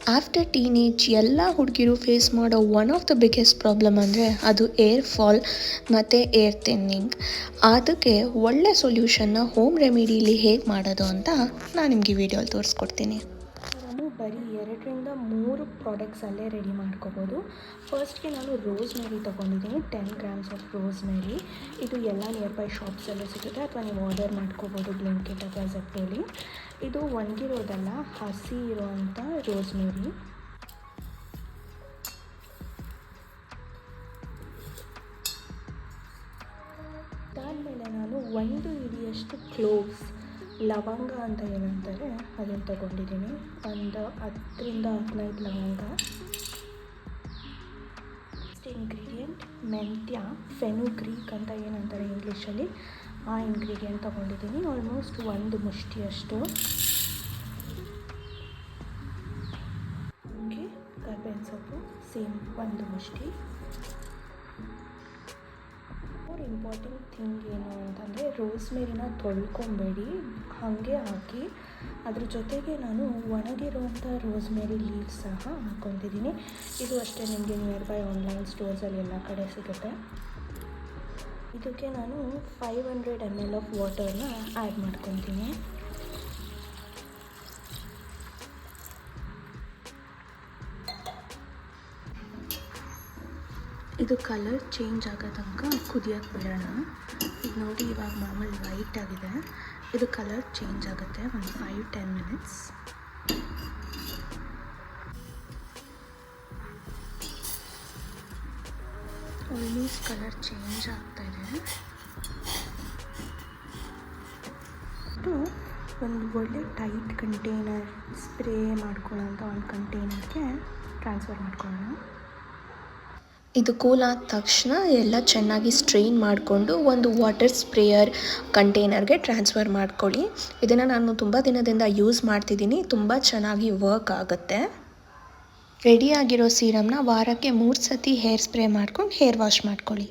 After teenage ಎಲ್ಲ ಹುಡುಗಿರು face ಮಾಡೋ one of the biggest problem ಅಂದರೆ ಅದು ಏರ್ ಫಾಲ್ ಮತ್ತು ಏರ್ ಥಿನ್ನಿಂಗ್. ಅದಕ್ಕೆ ಒಳ್ಳೆ ಸೊಲ್ಯೂಷನ್ನ ಹೋಮ್ ರೆಮಿಡಿಲಿ ಹೇಗೆ ಮಾಡೋದು ಅಂತ ನಾನು ನಿಮಗೆ ವಿಡಿಯೋಲಿ ತೋರಿಸ್ಕೊಡ್ತೀನಿ. ನಾನು ಬರೀ 2-3 ಪ್ರಾಡಕ್ಟ್ಸಲ್ಲೇ ರೆಡಿ ಮಾಡ್ಕೋಬೋದು. ಫಸ್ಟ್ಗೆ ನಾನು ರೋಸ್ಮೆರಿ ತೊಗೊಂಡಿದ್ದೀನಿ, 10 ಗ್ರಾಮ್ಸ್ ಆಫ್ ರೋಸ್ಮೆರಿ. ಇದು ಎಲ್ಲ ನಿಯರ್ ಬೈ ಶಾಪ್ಸಲ್ಲೂ ಸಿಗುತ್ತೆ, ಅಥವಾ ನೀವು ಆರ್ಡರ್ ಮಾಡ್ಕೋಬೋದು ಬ್ಲಿಂಕಿಟ್ ಅಥವಾ ಝೆಪ್ಟೋಲಿ. ಇದು ಒಣಗಿರೋದಲ್ಲ, ಹಸಿ ಇರೋವಂಥ ರೋಸ್ಮೆರಿ. ಅದಾದಮೇಲೆ ನಾನು 1 ಹಿಡಿಯಷ್ಟು ಕ್ಲೋವ್ಸ್, ಲವಂಗ ಅಂತ ಏನಂತಾರೆ ಅದನ್ನು ತೊಗೊಂಡಿದ್ದೀನಿ. ಒಂದು 10-15 ಲವಂಗ. ನೆಕ್ಸ್ಟ್ ಇಂಗ್ರೀಡಿಯೆಂಟ್ ಮೆಂತ್ಯ, ಫೆನುಗ್ರೀಕ್ ಅಂತ ಏನಂತಾರೆ ಇಂಗ್ಲೀಷಲ್ಲಿ, ಆ ಇಂಗ್ರೀಡಿಯೆಂಟ್ ತೊಗೊಂಡಿದ್ದೀನಿ. ಆಲ್ಮೋಸ್ಟ್ 1 ಮುಷ್ಟಿಯಷ್ಟು. ಓಕೆ, ಕರ್ಬೇವಿನ ಸೊಪ್ಪು ಸೇಮ್ 1 ಮುಷ್ಟಿ. ಮೋರ್ ಇಂಪಾರ್ಟೆಂಟ್ ಥಿಂಗ್ ಏನು ಅಂತಂದರೆ ರೋಸ್ಮೆರಿನ ತೊಳ್ಕೊಬೇಡಿ, ಹಾಗೆ ಹಾಕಿ ಅದ್ರ ಜೊತೆಗೆ ನಾನು ಒಣಗಿರುವಂಥ ರೋಸ್ಮೆರಿ ಲೀವ್ಸ್ ಸಹ ಹಾಕ್ಕೊತಿದ್ದೀನಿ. ಇದು ಅಷ್ಟೇ ನಿಮಗೆ ನಿಯರ್ ಬೈ ಆನ್ಲೈನ್ ಸ್ಟೋರ್ಸಲ್ಲಿ ಎಲ್ಲ ಕಡೆ ಸಿಗುತ್ತೆ. ಇದಕ್ಕೆ ನಾನು 500 ml ಆಫ್ ವಾಟರ್ನ ಆ್ಯಡ್ ಮಾಡ್ಕೊತೀನಿ. ಇದು ಕಲರ್ ಚೇಂಜ್ ಆಗೋ ತನಕ ಕುದಿಯೋಕ್ಕೆ ಬಿಡೋಣ. ಈಗ ನೋಡಿ, ಇವಾಗ ಮಾಮೂಲಿ ವೈಟ್ ಆಗಿದೆ. ಇದು ಕಲರ್ ಚೇಂಜ್ ಆಗುತ್ತೆ ಒಂದು 5-10 ಮಿನಿಟ್ಸ್. ಆಲ್ಮೋಸ್ಟ್ ಕಲರ್ ಚೇಂಜ್ ಆಗ್ತಾಯಿದೆ. ಒಂದು ಒಳ್ಳೆ ಟೈಟ್ ಕಂಟೈನರ್, ಸ್ಪ್ರೇ ಮಾಡ್ಕೊಳ್ಳೋಂಥ ಒಂದು ಕಂಟೈನರ್ಗೆ ಟ್ರಾನ್ಸ್ಫರ್ ಮಾಡ್ಕೊಳ್ಳೋಣ. ಇದು ಕೂಲ್ ಆದ ತಕ್ಷಣ ಎಲ್ಲ ಚೆನ್ನಾಗಿ ಸ್ಟ್ರೈನ್ ಮಾಡಿಕೊಂಡು ಒಂದು ವಾಟರ್ ಸ್ಪ್ರೇಯರ್ ಕಂಟೈನರ್ಗೆ ಟ್ರಾನ್ಸ್ಫರ್ ಮಾಡ್ಕೊಳ್ಳಿ. ಇದನ್ನು ನಾನು ತುಂಬ ದಿನದಿಂದ ಯೂಸ್ ಮಾಡ್ತಿದ್ದೀನಿ, ತುಂಬ ಚೆನ್ನಾಗಿ ವರ್ಕ್ ಆಗುತ್ತೆ. ರೆಡಿಯಾಗಿರೋ ಸೀರಮ್ನ ವಾರಕ್ಕೆ 3 ಸತಿ ಹೇರ್ ಸ್ಪ್ರೇ ಮಾಡ್ಕೊಂಡು ಹೇರ್ ವಾಶ್ ಮಾಡ್ಕೊಳ್ಳಿ.